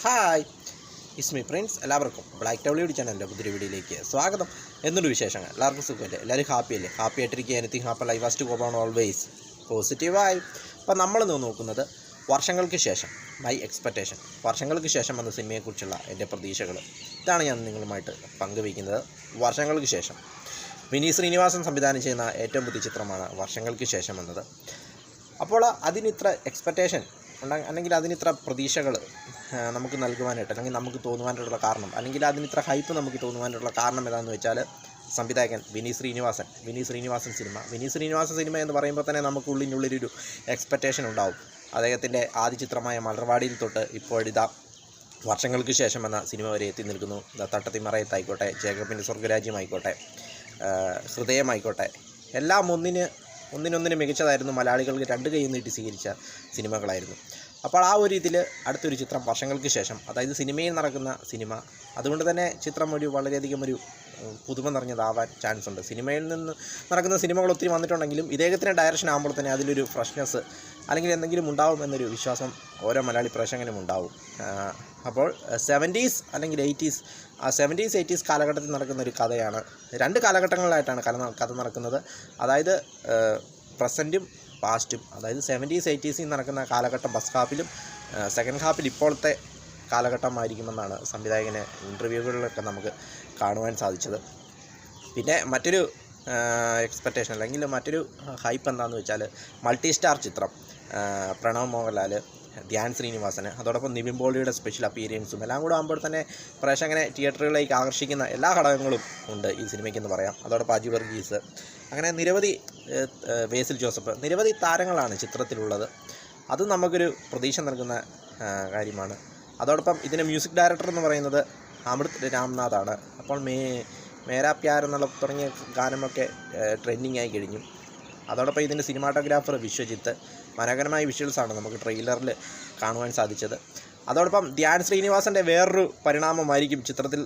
Hi Ismi Prince. എല്ലാവർക്കും black ടൗളിയുടെ ചാനലിൻ്റെ പുതിയ വീഡിയോയിലേക്ക് സ്വാഗതം. എന്തൊരു വിശേഷങ്ങൾ? എല്ലാവർക്കും സുഖമല്ലേ? എല്ലാവരും ഹാപ്പിയല്ലേ? ഹാപ്പി ആയിട്ടിരിക്കുക. Anything happy life first go on always പോസിറ്റീവായി. അപ്പം നമ്മളിന്ന് നോക്കുന്നത് വർഷങ്ങൾക്ക് ശേഷം മൈ എക്സ്പെക്റ്റേഷൻ, വർഷങ്ങൾക്ക് ശേഷം വന്ന സിനിമയെക്കുറിച്ചുള്ള എൻ്റെ പ്രതീക്ഷകൾ. ഇതാണ് ഞാൻ നിങ്ങളുമായിട്ട് പങ്കുവയ്ക്കുന്നത്. വർഷങ്ങൾക്ക് ശേഷം വിനീത് ശ്രീനിവാസൻ സംവിധാനം ചെയ്യുന്ന ഏറ്റവും പുതിയ ചിത്രമാണ് വർഷങ്ങൾക്ക് ശേഷം വന്നത്. അപ്പോൾ അതിനിത്ര എക്സ്പെക്റ്റേഷൻ അല്ലെങ്കിൽ അതിനിത്ര പ്രതീക്ഷകൾ നമുക്ക് നൽകുവാനായിട്ട്, അല്ലെങ്കിൽ നമുക്ക് തോന്നുവാനായിട്ടുള്ള കാരണം, അല്ലെങ്കിൽ അതിനിത്ര ഹൈപ്പ് നമുക്ക് തോന്നുവാനായിട്ടുള്ള കാരണം ഏതാണെന്ന് വെച്ചാൽ സംവിധായകൻ വിനീത് ശ്രീനിവാസൻ സിനിമ എന്ന് പറയുമ്പോൾ തന്നെ നമുക്ക് ഉള്ളിനുള്ളിലൊരു എക്സ്പെക്റ്റേഷൻ ഉണ്ടാവും. അദ്ദേഹത്തിൻ്റെ ആദ്യ ചിത്രമായ മലർവാടിയിൽ തൊട്ട് ഇപ്പോഴിതാ വർഷങ്ങൾക്ക് ശേഷം എന്ന സിനിമ വരെ എത്തി നിൽക്കുന്നു. തട്ടത്തിമറയത്തായിക്കോട്ടെ, ജേക്കബിൻ്റെ സ്വർഗ്ഗരാജ്യമായിക്കോട്ടെ, ഹൃദയമായിക്കോട്ടെ, എല്ലാം ഒന്നിനൊന്നിന് മികച്ചതായിരുന്നു. മലയാളികൾക്ക് രണ്ട് കൈ നീട്ടി സ്വീകരിച്ച സിനിമകളായിരുന്നു. അപ്പോൾ ആ ഒരു ഇതിൽ അടുത്തൊരു ചിത്രം വർഷങ്ങൾക്ക് ശേഷം, അതായത് സിനിമയിൽ നടക്കുന്ന സിനിമ, അതുകൊണ്ട് തന്നെ ചിത്രം വളരെയധികം ഒരു പുതുമ നിറഞ്ഞതാവാൻ ചാൻസ് ഉണ്ട്. സിനിമയിൽ നിന്ന് നടക്കുന്ന സിനിമകൾ ഒത്തിരി വന്നിട്ടുണ്ടെങ്കിലും ഇദ്ദേഹത്തിൻ്റെ ഡയറക്ഷൻ ആകുമ്പോൾ തന്നെ അതിലൊരു ഫ്രഷ്നെസ് അല്ലെങ്കിൽ എന്തെങ്കിലും ഉണ്ടാവും എന്നൊരു വിശ്വാസം ഓരോ മലയാളി പ്രേക്ഷകനും ഉണ്ടാവും. അപ്പോൾ 70s അല്ലെങ്കിൽ 80s, ആ 70s 80s കാലഘട്ടത്തിൽ നടക്കുന്ന ഒരു കഥയാണ്. രണ്ട് കാലഘട്ടങ്ങളിലായിട്ടാണ് കഥ നടക്കുന്നത്. അതായത് പ്രസൻറ്റും പാസ്റ്റും. അതായത് 70s 80s നടക്കുന്ന കാലഘട്ടം ഫസ്റ്റ് ഹാഫിലും സെക്കൻഡ് ഹാഫിൽ ഇപ്പോഴത്തെ കാലഘട്ടമായിരിക്കുമെന്നാണ് സംവിധായകന് ഇൻ്റർവ്യൂകളിലൊക്കെ നമുക്ക് കാണുവാൻ സാധിച്ചത്. പിന്നെ മറ്റൊരു എക്സ്പെക്റ്റേഷൻ അല്ലെങ്കിൽ മറ്റൊരു ഹൈപ്പ് എന്താണെന്ന് വെച്ചാൽ മൾട്ടി സ്റ്റാർ ചിത്രം, പ്രണവ് മോഹൻലാൽ, ധ്യാൻ ശ്രീനിവാസന്, അതോടൊപ്പം നിവിൻ പോളിയുടെ സ്പെഷ്യൽ അപ്പിയറൻസും എല്ലാം കൂടെ ആകുമ്പോൾ തന്നെ പ്രേക്ഷകനെ തിയേറ്ററുകളിലേക്ക് ആകർഷിക്കുന്ന എല്ലാ ഘടകങ്ങളും ഉണ്ട് ഈ സിനിമയ്ക്കെന്ന് പറയാം. അതോടൊപ്പം അജി വർഗീസ്, അങ്ങനെ നിരവധി, ബേസിൽ ജോസഫ്, നിരവധി താരങ്ങളാണ് ചിത്രത്തിലുള്ളത്. അത് നമുക്കൊരു പ്രതീക്ഷ നൽകുന്ന കാര്യമാണ്. അതോടൊപ്പം ഇതിൻ്റെ മ്യൂസിക് ഡയറക്ടർ എന്ന് പറയുന്നത് അമൃത് രാംനാഥാണ്. അപ്പോൾ മേരാ പ്യാർ എന്നുള്ള തുടങ്ങിയ ഗാനമൊക്കെ ട്രെൻഡിങ് ആയി കഴിഞ്ഞു. അതോടൊപ്പം ഇതിൻ്റെ സിനിമാറ്റോഗ്രാഫർ വിശ്വജിത്ത്. മനോഹരമായ വിഷ്വൽസാണ് നമുക്ക് ട്രെയിലറിൽ കാണുവാൻ സാധിച്ചത്. അതോടൊപ്പം ധ്യാൻ ശ്രീനിവാസൻ്റെ വേറൊരു പരിണാമമായിരിക്കും ചിത്രത്തിൽ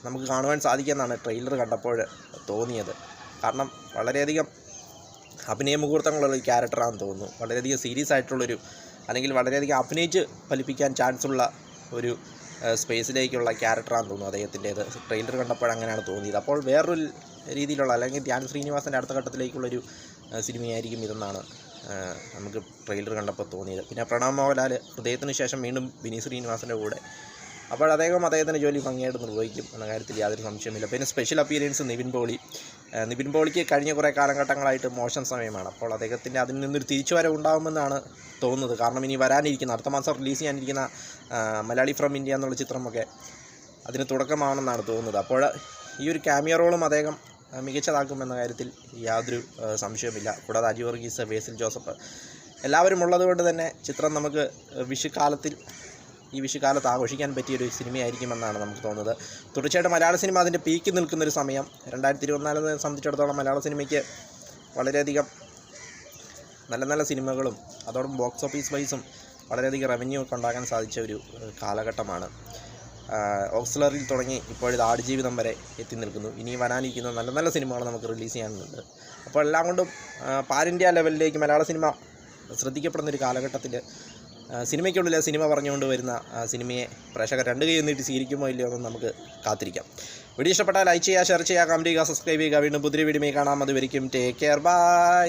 നമുക്ക് കാണുവാൻ സാധിക്കുമെന്നാണ് ട്രെയിലർ കണ്ടപ്പോൾ തോന്നിയത്. കാരണം വളരെയധികം അഭിനയ മുഹൂർത്തങ്ങളുള്ളൊരു ക്യാരക്ടറാണെന്ന് തോന്നുന്നു. വളരെയധികം സീരിയസ് ആയിട്ടുള്ളൊരു, അല്ലെങ്കിൽ വളരെയധികം അഭിനയിച്ച് ഫലിപ്പിക്കാൻ ചാൻസ് ഉള്ള ഒരു സ്പേസിലേക്കുള്ള ക്യാരക്ടറാണെന്ന് തോന്നുന്നു അദ്ദേഹത്തിൻ്റേത്. ട്രെയിലർ കണ്ടപ്പോൾ അങ്ങനെയാണ് തോന്നിയത്. അപ്പോൾ വേറൊരു രീതിയിലുള്ള, അല്ലെങ്കിൽ ധ്യാൻ ശ്രീനിവാസൻ്റെ അടുത്ത ഘട്ടത്തിലേക്കുള്ളൊരു സിനിമയായിരിക്കും ഇതെന്നാണ് നമുക്ക് ട്രെയിലർ കണ്ടപ്പോൾ തോന്നിയത്. പിന്നെ പ്രണവ് മോഹൻലാൽ ഹൃദയത്തിന് ശേഷം വീണ്ടും വിനീത് ശ്രീനിവാസൻ്റെ കൂടെ. അപ്പോൾ അദ്ദേഹത്തിൻ്റെ ജോലി ഭംഗിയായിട്ട് നിർവഹിക്കും എന്ന കാര്യത്തിൽ യാതൊരു സംശയമില്ല. പിന്നെ സ്പെഷ്യൽ അപ്പിയറൻസ് നിവിൻ പോളിക്ക് കഴിഞ്ഞ കുറേ കാലഘട്ടങ്ങളായിട്ട് മോശം സമയമാണ്. അപ്പോൾ അദ്ദേഹത്തിൻ്റെ അതിൽ നിന്നൊരു തിരിച്ചുവരവ് ഉണ്ടാകുമെന്നാണ് തോന്നുന്നത്. കാരണം ഇനി വരാനിരിക്കുന്ന, അടുത്ത മാസം റിലീസ് ചെയ്യാനിരിക്കുന്ന മലയാളി ഫ്രം ഇന്ത്യ എന്നുള്ള ചിത്രമൊക്കെ അതിന് തുടക്കമാണെന്നാണ് തോന്നുന്നത്. അപ്പോൾ ഈ ഒരു ക്യാമിയോ റോളും അദ്ദേഹം മികച്ചതാക്കുമെന്ന കാര്യത്തിൽ യാതൊരു സംശയവുമില്ല. കൂടാതെ അജി വർഗീസ്, ബേസിൽ ജോസഫ് എല്ലാവരും ഉള്ളതുകൊണ്ട് തന്നെ ചിത്രം നമുക്ക് ഈ വിഷുക്കാലത്ത് ആഘോഷിക്കാൻ പറ്റിയൊരു സിനിമയായിരിക്കുമെന്നാണ് നമുക്ക് തോന്നുന്നത്. തീർച്ചയായിട്ടും മലയാള സിനിമ അതിൻ്റെ പീക്കിൽ നിൽക്കുന്നൊരു സമയം. 2024 സംബന്ധിച്ചിടത്തോളം മലയാള സിനിമയ്ക്ക് വളരെയധികം നല്ല സിനിമകളും അതോടൊപ്പം ബോക്സ് ഓഫീസ് വൈസും വളരെയധികം റവന്യൂ ഒക്കെ ഉണ്ടാക്കാൻ സാധിച്ച ഒരു കാലഘട്ടമാണ്. ഓക്സിലറിൽ തുടങ്ങി ഇപ്പോഴത് ആടുജീവിതം വരെ എത്തി നിൽക്കുന്നു. ഇനി വരാനിരിക്കുന്ന നല്ല സിനിമകൾ നമുക്ക് റിലീസ് ചെയ്യാനുണ്ട്. അപ്പോൾ എല്ലാം കൊണ്ടും പാൻ ഇന്ത്യ ലെവലിലേക്ക് മലയാള സിനിമ ശ്രദ്ധിക്കപ്പെടുന്നൊരു കാലഘട്ടത്തിൽ സിനിമയ്ക്കുള്ളിലെ സിനിമ പറഞ്ഞുകൊണ്ട് വരുന്ന സിനിമയെ പ്രേക്ഷകർ രണ്ട് കൈ നീട്ടി സ്വീകരിക്കുമോ ഇല്ലയോ എന്ന് നമുക്ക് കാത്തിരിക്കാം. വീഡിയോ ഇഷ്ടപ്പെട്ടാൽ ലൈക്ക് ചെയ്യുക, ഷെയർ ചെയ്യുക, കമൻറ്റ് ചെയ്യുക, സബ്സ്ക്രൈബ് ചെയ്യുക. വീണ്ടും പുതിയ വീഡിയോയിൽ കാണാം. അതുവരെയും ടേക്ക് കെയർ, ബൈ.